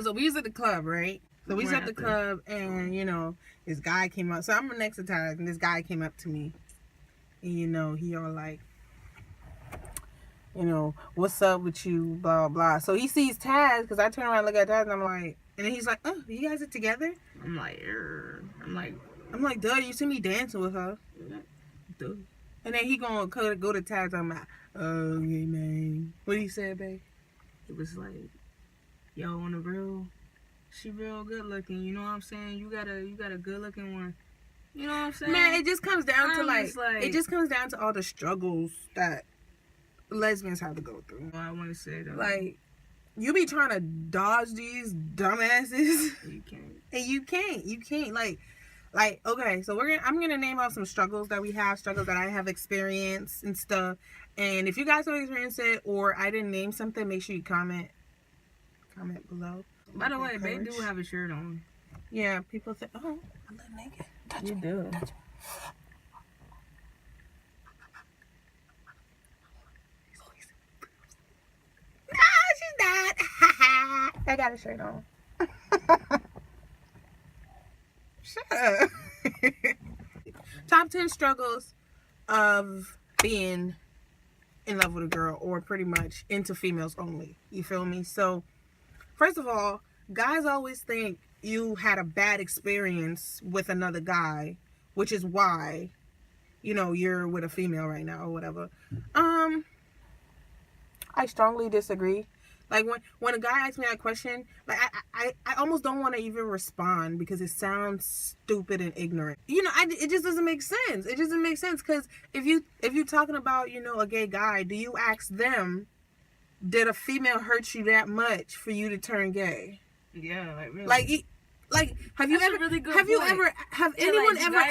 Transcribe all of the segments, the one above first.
So we was at the club, right? So we was at the club, and you know, this guy came up. So I'm next to Taz, and this guy came up to me, and you know, he all like, you know, what's up with you, blah blah. So he sees Taz, because I turn around and look at Taz, and I'm like, and then he's like, oh, you guys are together? I'm like, duh, you see me dancing with her. Duh. And then he gonna go to Taz. I'm like, oh yeah, man. What he said, babe? It was like, yo, on the real, she real good looking. You know what I'm saying? You got a good looking one. You know what I'm saying? Man, it just comes down to like it just comes down to all the struggles that lesbians have to go through. I want to say though, like, you be trying to dodge these dumbasses. You can't. And you can't. Like, okay, so I'm gonna name off some struggles that we have, struggles that I have experienced and stuff. And if you guys have experienced it, or I didn't name something, make sure you comment below. By the way, babe do have a shirt on. Yeah, people say, oh, I live naked. Touch you me. Do. Touch me. No, she's not. I got a shirt on. Shut up. Top 10 struggles of being in love with a girl, or pretty much into females only. You feel me? So, first of all, guys always think you had a bad experience with another guy, which is why, you know, you're with a female right now or whatever. I strongly disagree. Like, when a guy asks me that question, like, I almost don't want to even respond, because it sounds stupid and ignorant. You know, it just doesn't make sense. It doesn't make sense, because if you're talking about, you know, a gay guy, do you ask them, did a female hurt you that much for you to turn gay? Yeah, like, really. Like, have you ever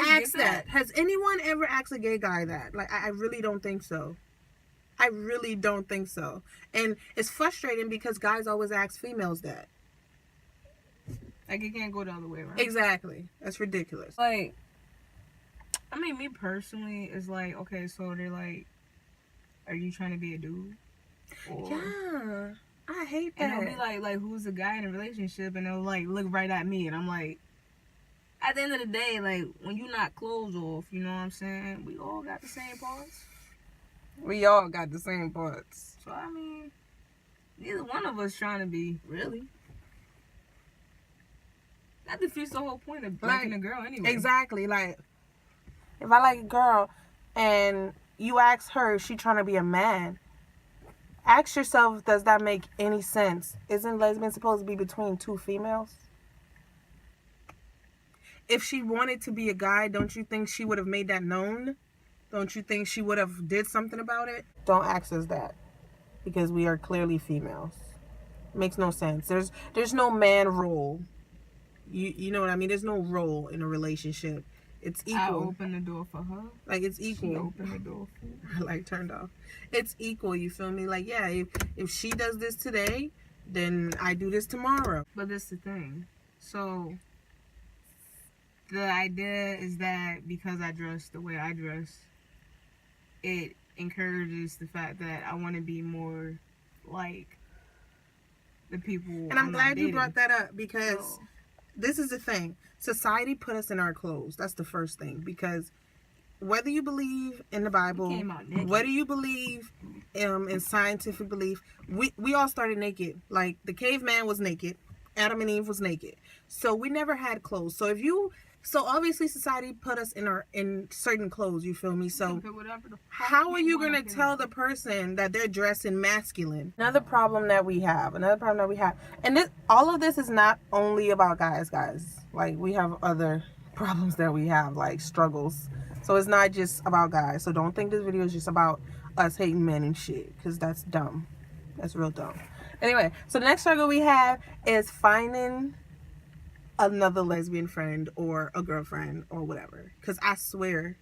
asked that? Has anyone ever asked a gay guy that? Like, I really don't think so. I really don't think so. And it's frustrating because guys always ask females that. Like, it can't go the other way around. Exactly. That's ridiculous. Like, I mean, me personally, it's like, okay, so they're like, are you trying to be a dude? Or, yeah. I hate that. And they'll be like, who's the guy in a relationship? And they'll, like, look right at me. And I'm like, at the end of the day, like, when you knock clothes off, you know what I'm saying? We all got the same parts. We all got the same parts. So, I mean, neither one of us trying to be, really. That defeats the whole point of liking a girl anyway. Exactly. Like, if I like a girl and you ask her if she trying to be a man, ask yourself, does that make any sense? Isn't lesbian supposed to be between two females? If she wanted to be a guy, don't you think she would have made that known? Don't you think she would have did something about it? Don't ask us that, because we are clearly females. Makes no sense. There's no man role. You know what I mean? There's no role in a relationship. It's equal. I opened the door for her. Like, it's equal. She opened the door for her. Like, turned off. It's equal, you feel me? Like, yeah, if she does this today, then I do this tomorrow. But that's the thing. So, the idea is that because I dress the way I dress, it encourages the fact that I want to be more like the people. And I'm glad you brought that up, because this is the thing. Society put us in our clothes. That's the first thing. Because whether you believe in the Bible, whether you believe in scientific belief, we all started naked. Like, the caveman was naked. Adam and Eve was naked. So we never had clothes. So obviously society put us in certain clothes, you feel me? So how are you going to tell the person that they're dressing masculine? Another problem that we have, and all of this is not only about guys. Like, we have other problems that we have, like struggles. So it's not just about guys. So don't think this video is just about us hating men and shit, because that's dumb. That's real dumb. Anyway, so the next struggle we have is finding another lesbian friend or a girlfriend or whatever, because I swear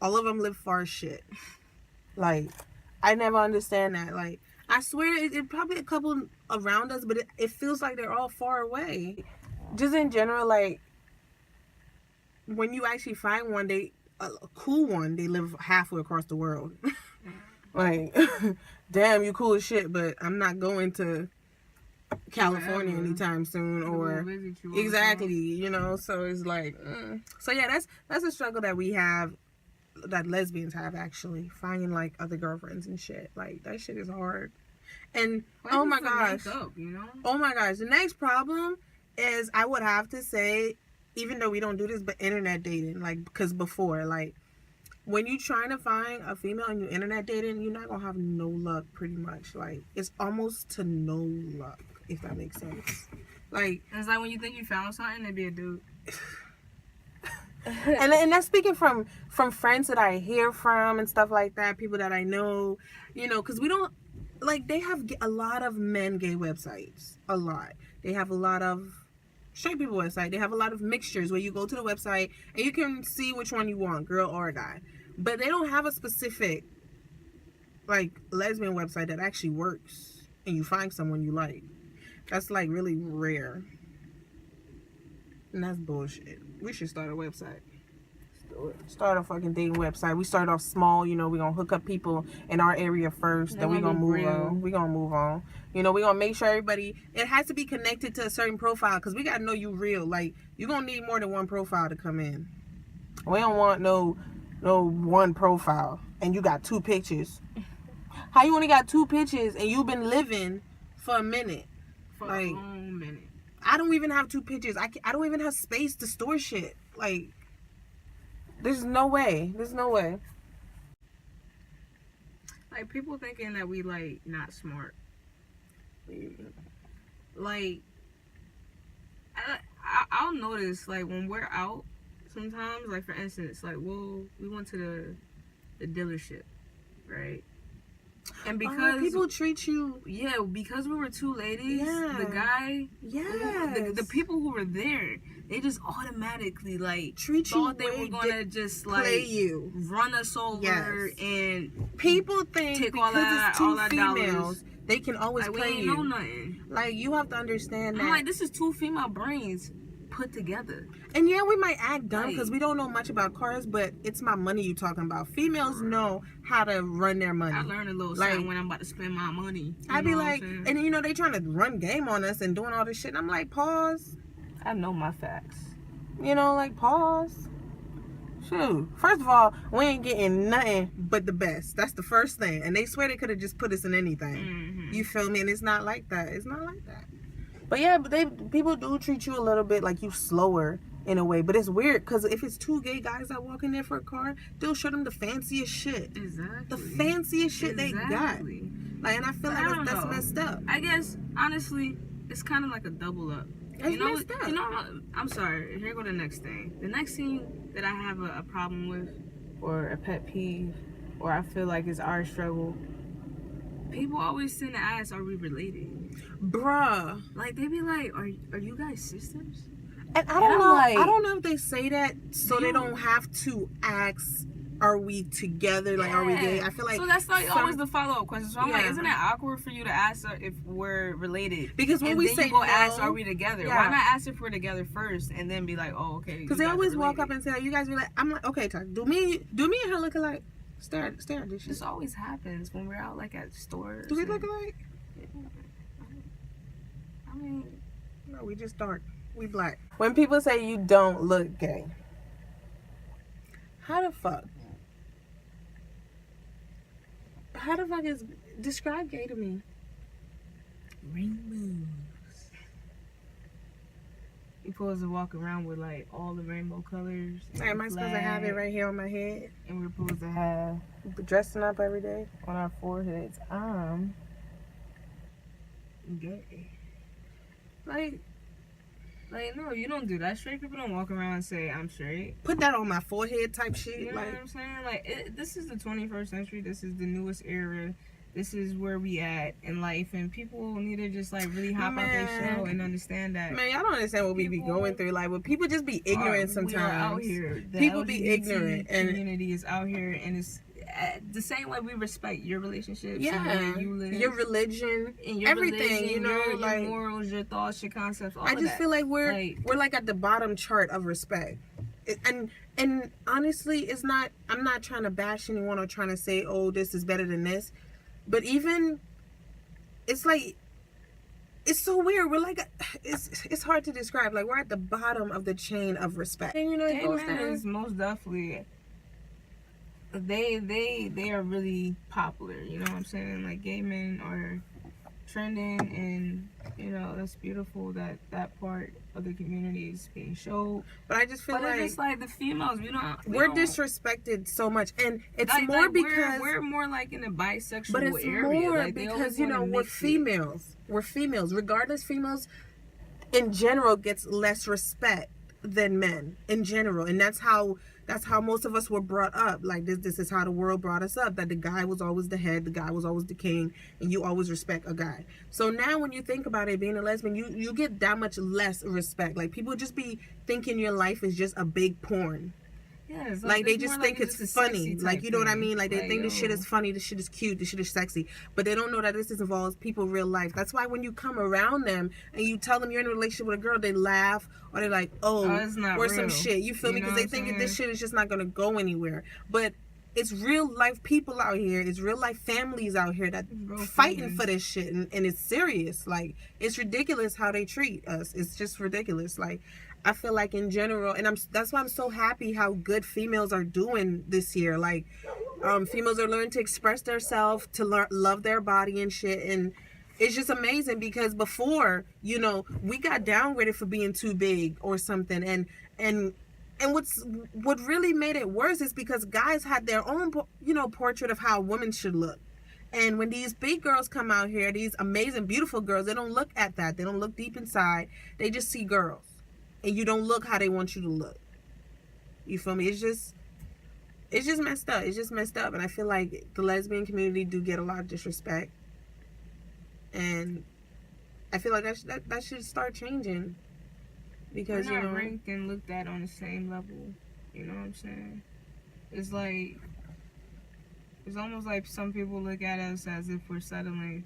all of them live far as shit. Like, I never understand that. Like, I swear it probably a couple around us, but it feels like they're all far away. Just in general, like, when you actually find one, a cool one, they live halfway across the world. Like, damn, you cool as shit, but I'm not going to California anytime soon, or exactly, you know. So it's like, so yeah, that's a struggle that we have, that lesbians have, actually, finding like other girlfriends and shit. Like, that shit is hard. And oh my gosh, oh my gosh, the next problem is, I would have to say, even though we don't do this, but internet dating. Like, because before, like, when you trying to find a female and you internet dating, you're not gonna have no luck, pretty much. Like, it's almost to no luck, if that makes sense. Like, it's like when you think you found something, it'd be a dude. and that's speaking from friends that I hear from and stuff like that, people that I know, you know, because we don't, like, they have a lot of men gay websites, a lot. They have a lot of straight people website. They have a lot of mixtures where you go to the website and you can see which one you want, girl or a guy. But they don't have a specific, like, lesbian website that actually works and you find someone you like. That's, like, really rare. And that's bullshit. We should start a website. Start a fucking dating website. We start off small, you know, we're gonna hook up people in our area first, then we're gonna move on. We're gonna move on. You know, we're gonna make sure everybody, it has to be connected to a certain profile, because we gotta know you real. Like, you're gonna need more than one profile to come in. We don't want no one profile and you got 2 pictures. How you only got 2 pictures and you've been living for a minute? For like, a long minute. I don't even have 2 pictures. I don't even have space to store shit. Like, there's no way. There's no way. Like, people thinking that we, like, not smart. Like, I'll notice, like, when we're out, sometimes, like, for instance, like, we went to the dealership, right? And because people treat you, because we were 2 ladies, the guy, the people who were there, they just automatically, like, treat you, thought they were gonna just, like, play you, run us over, and people think take because it's 2 females, dollars, they can always like, play we ain't you. know nothing. Like, you have to understand that. I'm like, this is 2 female brains put together. And yeah, we might act dumb because we don't know much about cars, but it's my money you talking about. Females know how to run their money. I learned a little something when I'm about to spend my money. I'd be like, and you know, they trying to run game on us and doing all this shit. And I'm like, pause. I know my facts. You know, like, pause. Shoot. First of all, we ain't getting nothing but the best. That's the first thing. And they swear they could have just put us in anything. Mm-hmm. You feel me? And it's not like that. It's not like that. But yeah, people do treat you a little bit like you slower in a way. But it's weird because if it's 2 gay guys that walk in there for a car, they'll show them the fanciest shit. Exactly. The fanciest shit they got. Like, and I feel like that's messed up. I guess, honestly, it's kind of like a double up. It's messed up. You know, I'm sorry. Here go the next thing. The next thing that I have a problem with, or a pet peeve, or I feel like it's our struggle. People always tend to ask, are we related? Bruh. Like, they be like, are you guys sisters? And I don't know. Like, I don't know if they say that so they don't have to ask, are we together? Like, are we gay? I feel like... So that's like always the follow-up question. So I'm like, isn't it awkward for you to ask if we're related? Because when we say no... ask, are we together? Why not ask if we're together first and then be like, oh, okay. Because they always walk up and say, are you guys related? I'm like, okay, talk. Do me and her look alike? Stare at this shit. This always happens when we're out, like, at stores. Do we look alike? I mean... No, we just dark. We black. When people say you don't look gay, how the fuck is... Describe gay to me. Rainbows. You're supposed to walk around with, like, all the rainbow colors. Am I supposed to have it right here on my head? And we're supposed to have... dressing up every day on our foreheads. I'm gay. Like, no, you don't do that. Straight people don't walk around and say, I'm straight. Put that on my forehead type shit. You know what I'm saying? Like, this is the 21st century. This is the newest era. This is where we at in life, and people need to just, like, really hop out their shell and understand that. Man, y'all don't understand what we be going through. Like, when people just be ignorant sometimes. We are out here. People be ignorant. And the community is out here, and it's the same way we respect your relationships. Yeah. You live, your religion. And your everything, religion, you know, your like... morals, your thoughts, your concepts, all I just feel like we're like at the bottom chart of respect. And honestly, it's not, I'm not trying to bash anyone or trying to say, oh, this is better than this, but even, it's like, it's so weird. We're like, it's hard to describe. Like, we're at the bottom of the chain of respect. And it Gay goes men down. is most definitely, they are really popular. You know what I'm saying? Like, gay men are trending, and that's beautiful that that part of the community is being showed. But I just feel But like it's just like the females, we're disrespected so much, and it's like, more like because we're more like in the bisexual but it's area. more Like, because we're females. We're females. Regardless, females in general gets less respect than men in general, and that's how most of us were brought up. Like, this is how the world brought us up, that the guy was always the head, the guy was always the king, and you always respect a guy. So now when you think about it, being a lesbian, you get that much less respect. Like, people just be thinking your life is just a big porn. Yeah, it's Like, they it's just more think like it's just a funny. sexy Like, type you know what I thing. mean? Like, they Like, think this shit is funny, this shit is cute, this shit is sexy. But they don't know that this involves people real life. That's why when you come around them and you tell them you're in a relationship with a girl, they laugh, or they're like, Oh, oh, it's not or real. some shit. You feel me? You know Because they what I'm think that this saying? shit is just not going to go anywhere. But it's real life people out here. It's real life families out here that fighting feelings. for this shit. And it's serious. Like, it's ridiculous how they treat us. It's just ridiculous. Like, I feel like in general, and that's why I'm so happy how good females are doing this year. Like, females are learning to express themselves, to love their body and shit, and it's just amazing because before, we got downgraded for being too big or something, and what really made it worse is because guys had their own, portrait of how women should look. And when these big girls come out here, these amazing, beautiful girls, they don't look at that. They don't look deep inside. They just see girls. And you don't look how they want you to look. You feel me? It's just messed up. It's just messed up. And I feel like the lesbian community do get a lot of disrespect. And I feel like that should start changing. Because, we're not ranked and looked at on the same level. You know what I'm saying? It's like, it's almost like some people look at us as if we're settling,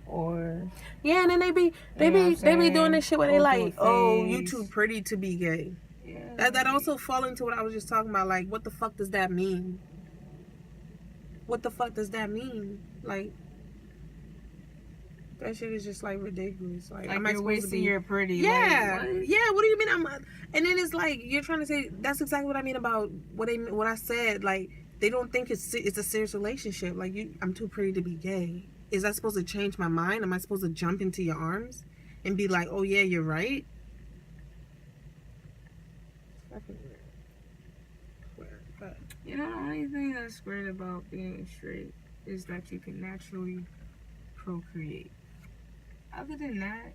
or yeah, and then they be doing this shit where they like, oh, you too pretty to be gay. Yeah, that also fall into what I was just talking about. Like, what the fuck does that mean? What the fuck does that mean? Like, that shit is just like ridiculous. Like am I you're wasting your pretty? Yeah, like, what? Yeah. What do you mean? And then it's like you're trying to say that's exactly what I mean about what I said. Like, they don't think it's a serious relationship. Like, I'm too pretty to be gay. Is that supposed to change my mind? Am I supposed to jump into your arms and be like, oh yeah, you're right? The only thing that's great about being straight is that you can naturally procreate. Other than that,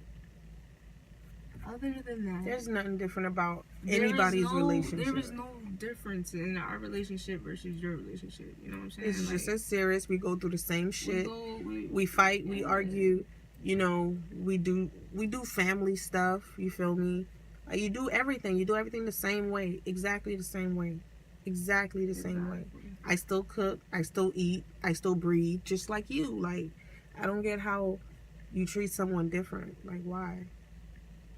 there's nothing different about anybody's relationship. There is no difference in our relationship versus your relationship. You know what I'm saying? It's just as serious. We go through the same shit. We fight. We argue. We do family stuff. You feel me? You do everything. You do everything the same way. Exactly the same way. Exactly the same way. I still cook. I still eat. I still breathe. Just like you. Like, I don't get how you treat someone different. Like, why?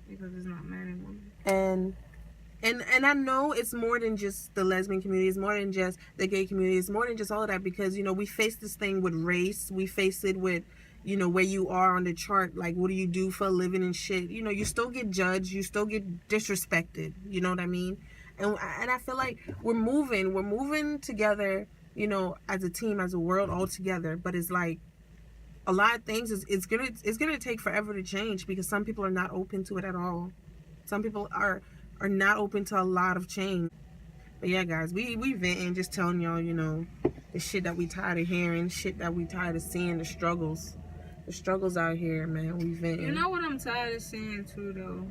Because it's not man and woman. And I know it's more than just the lesbian community. It's more than just the gay community. It's more than just all of that because, we face this thing with race. We face it with, where you are on the chart. Like, what do you do for a living and shit? You still get judged. You still get disrespected. You know what I mean? And I feel like we're moving together, as a team, as a world all together. But it's like, a lot of things it's gonna take forever to change because some people are not open to it at all. Some people are not open to a lot of change. But yeah, guys, we venting, just telling y'all, the shit that we tired of hearing, shit that we tired of seeing, the struggles out here, man. We venting. You know what I'm tired of seeing too, though,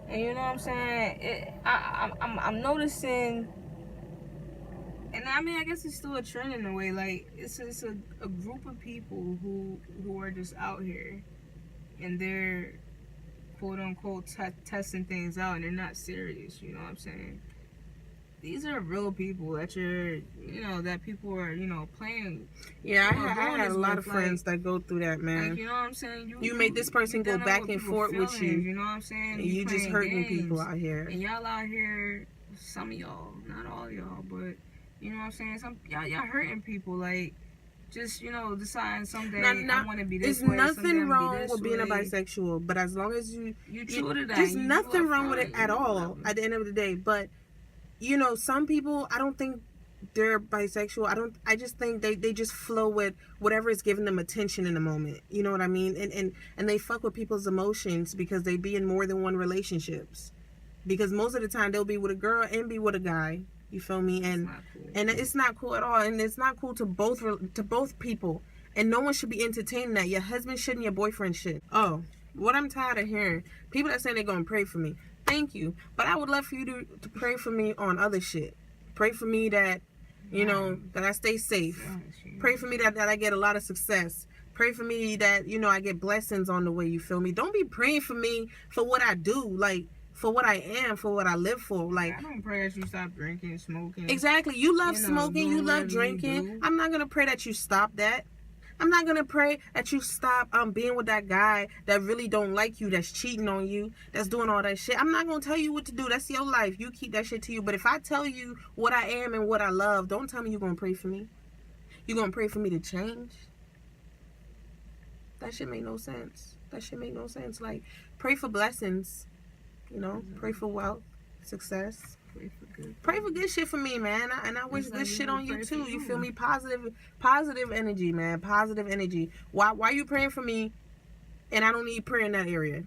and you know what I'm saying? I'm noticing. And I mean, I guess it's still a trend in a way. Like, it's a group of people who are just out here, and they're quote unquote testing things out, and they're not serious. You know what I'm saying? These are real people that that people are playing. Yeah, I had a lot of friends that go through that, man. Like, you know what I'm saying? You made this person go back and forth with you. You know what I'm saying? And you just hurting games, people out here. And y'all out here some of y'all, not all y'all, but you know what I'm saying. Some y'all hurting people. Like, just deciding someday I want to be this way. There's Someday nothing I'm wrong be this with being a way. bisexual, but as long as you true to that, there's you nothing wrong with upfront, it at all. At the end of the day, but some people, I don't think they're bisexual. I just think they just flow with whatever is giving them attention in the moment. You know what I mean? And they fuck with people's emotions because they be in more than one relationships. Because most of the time they'll be with a girl and be with a guy. You feel me? And it's not cool at all. And it's not cool to both people. And no one should be entertaining that. Your husband shouldn't, your boyfriend should. Oh, what I'm tired of hearing. People that say they're gonna pray for me. Thank you. But I would love for you to pray for me on other shit. Pray for me that that I stay safe. Pray for me that I get a lot of success. Pray for me that I get blessings on the way. You feel me? Don't be praying for me for what I do. Like, for what I am, for what I live for. Like, I don't pray that you stop drinking, smoking. Exactly. You love smoking, you love drinking. I'm not gonna pray that you stop that. I'm not gonna pray that you stop being with that guy that really don't like you, that's cheating on you, that's doing all that shit. I'm not gonna tell you what to do. That's your life. You keep that shit to you. But if I tell you what I am and what I love, don't tell me you're gonna pray for me. You're gonna pray for me to change. That shit make no sense. That shit make no sense. Like, pray for blessings. Pray for wealth, success. Pray for good shit for me, man. And I wish good shit on you too. You feel me? Positive energy, man. Positive energy. Why you praying for me and I don't need prayer in that area?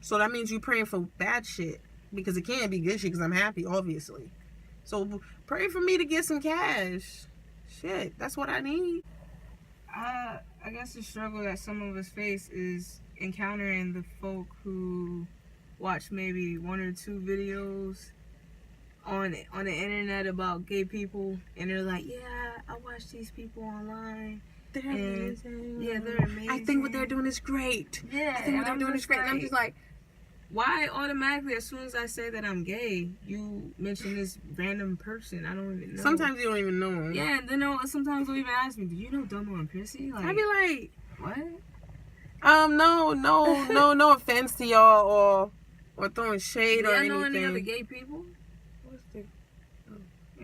So that means you praying for bad shit, because it can't be good shit because I'm happy, obviously. So pray for me to get some cash. Shit, that's what I need. I guess the struggle that some of us face is encountering the folk who watch maybe one or two videos on the internet about gay people, and they're like, yeah, I watch these people online. They're amazing. Yeah, they're amazing. I think what they're doing is great. Yeah, I think what they're doing is great. Like, and I'm just like, why automatically, as soon as I say that I'm gay, you mention this random person I don't even know? Sometimes you don't even know them. Yeah, and then sometimes they'll even ask me, do you know Dumbo and Prissy? Like, I'd be like, what? No offense to y'all or throwing shade or anything. Do you know any other gay people? You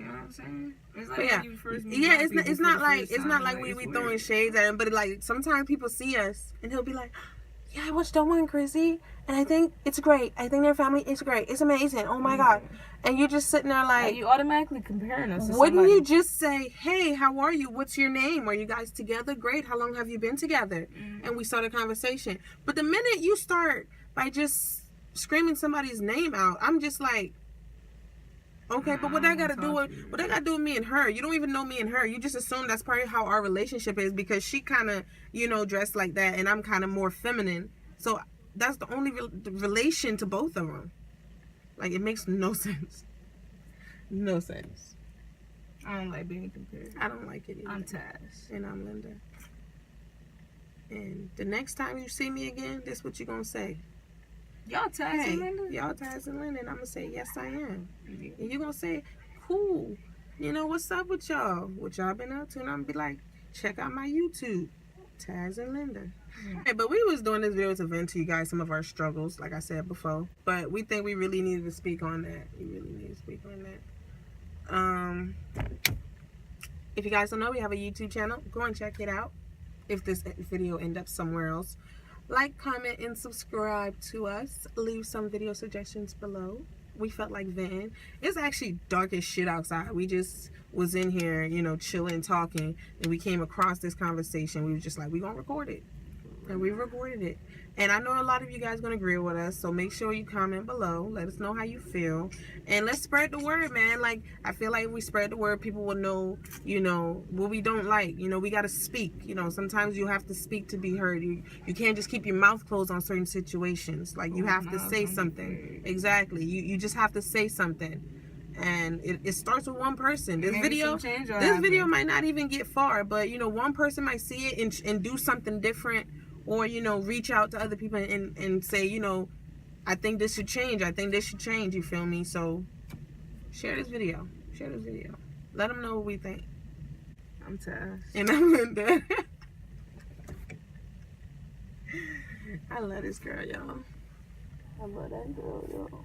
know what I'm saying? It's like yeah, when you first meet it's not like time, we throwing shades at him, but like sometimes people see us and he'll be like, yeah, I watched Dumbo and Chrissy, and I think it's great. I think their family is great. It's amazing. Oh my god! And you're just sitting there like you automatically comparing us to wouldn't somebody. you just say, hey, how are you? What's your name? Are you guys together? Great. How long have you been together? And we start a conversation. But the minute you start by just screaming somebody's name out, I'm just like, okay, but what I gotta do with me and her? You don't even know me and her. You just assume that's probably how our relationship is, because she kind of, dressed like that, and I'm kind of more feminine. So that's the only relation to both of them. Like, it makes no sense. No sense. I don't like being compared. I don't like it either. I'm Taz. And I'm Linda. And the next time you see me again, this what you gonna say. Y'all Taz and Linda? Y'all Taz and Linda. And I'm gonna say, yes, I am. And you're gonna say, cool. What's up with y'all? What y'all been up to? And I'm gonna be like, check out my YouTube. Taz and Linda. Hey, but we was doing this video to vent to you guys some of our struggles, like I said before. But we think we really needed to speak on that. We really need to speak on that. If you guys don't know, we have a YouTube channel. Go and check it out. If this video end up somewhere else, like, comment, and subscribe to us. Leave some video suggestions below. We felt like venting. It's actually dark as shit outside. We just was in here, chilling, talking, and we came across this conversation. We were just like, we gonna record it. And we recorded it. And I know a lot of you guys gonna agree with us, so make sure you comment below. Let us know how you feel. And let's spread the word, man. Like, I feel like if we spread the word, people will know, what we don't like. We gotta speak. Sometimes you have to speak to be heard. You can't just keep your mouth closed on certain situations. Like, you have to say something. Exactly. You just have to say something. And it starts with one person. This video might not even get far, but one person might see it and do something different, or reach out to other people and say, I think this should change. I think this should change. You feel me? So share this video. Let them know what we think. I'm Taz. And I'm Linda. I love this girl, y'all. I love that girl, y'all.